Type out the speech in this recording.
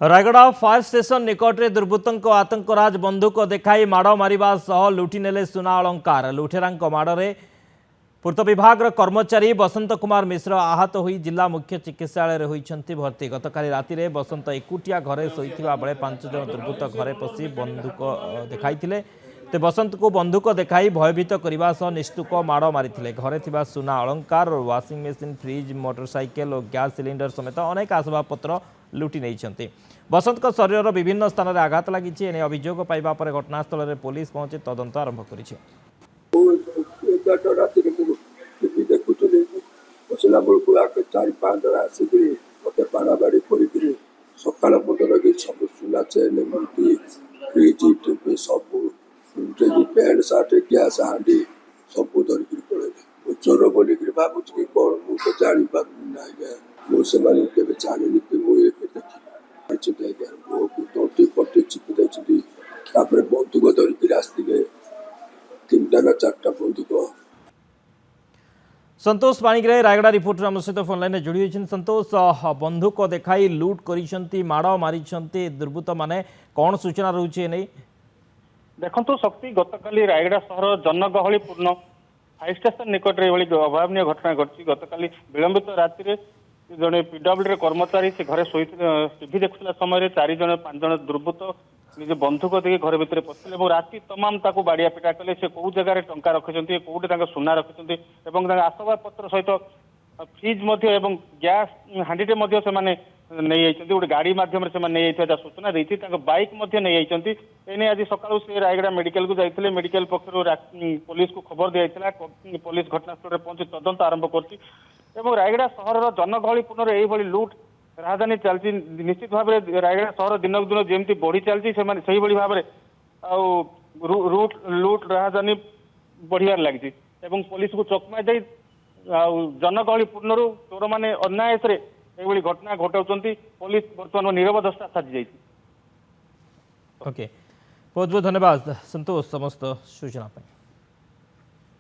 Rayagada fire station निकट में दुर्बृत्तों आतंकराज बंदूक देखाई माड़ मारिबा सह लुटि नेले सुना अलंकार लुटेरांक माड़े पूर्त विभाग कर्मचारी बसंत कुमार मिश्र आहत हो जिला मुख्य चिकित्सालय होती भर्ती गतकाली राति में बसंत एकुटिया घरे शोइथिबा बेले 5 जन दुर्बृत्त घरे पशि बंदूक देखाइथिले ते बसंत को बंदूक देखाई भयभीत करने सह निस्तुक माड़ मारी घरे थिबा सुना अलंकार वाशिंग मेसीन फ्रिज मोटरसाइकेल और गैस सिलिंडर समेत अनेक आसबाबपत्र लुटि नहीं बसंत शरीर विभिन्न स्थान में आघात लगी अभियोग पाइबा पर घटनास्थल में पुलिस पहुंची तदंत आरंभ कर सकाल पदर सब सुना चेन फ्रिज टीवी सब पैंट सार्ट गैस हाँडी सब धरिक पड़े चोर बोल भावुँ कि कौन मुझे जानी पार्ना मुझे जानी मुझे देखी तंटी पट्टी चिपी देखते बंदूक धरिक आसते 3टा ना 4टा बंदूक। संतोष पाणिग्राही रायगड़ा रिपोर्टर आम सहित फोन लाइन जोड़ी होती। संतोष बंदूक देखाई लुट कर माड़ मारी दुर्बृत्त माने कौन सूचना रोचे नहीं देखो शक्ति गतकाली रायगड़ा सहर जनगहलीपूर्ण फायर स्टेशन निकट में अभावन घटना घटी गतकाली विलंबित राति जड़े पीडब्ल्यू कर्मचारी से घरे शोई टीवी देखुला समय 4 जन 5 जन दुर्बृत्त निजे बंधुक देखिए घर भितर पशिले और राति तमाम ताको बाड़िया पिटा कले से कौ जगह टंका रखिंट कौटे सुना रखिंट आसबाब पत्र सहित फ्रिज गैस हांडीटे नहीं गोटे गाड़ी मध्यम से सूचना देती बाइक नहीं एने आज सका से रायगड़ा मेडिकल को जाते मेडिकल पक्ष पुलिस को खबर दिया पुलिस घटनास्थल में पहुंची तदंत आरंभ कर रायगड़ा सहर जनगहलीपूर्ण यही लुट राजधानी चलती निश्चित भाव में रायगड़ा सहर दिनक दिन जमी बढ़ी चलती से भाव में लुट राजधानी बढ़िया लगी पुलिस को चकमा जाई जनगहलीपूर्ण चोर मैंने अन्यायस घटना घटाऊँ पुलिस बर्तमान नीरव दशा साजी जाती। ओके बहुत बहुत धन्यवाद संतोष समस्त सूचना।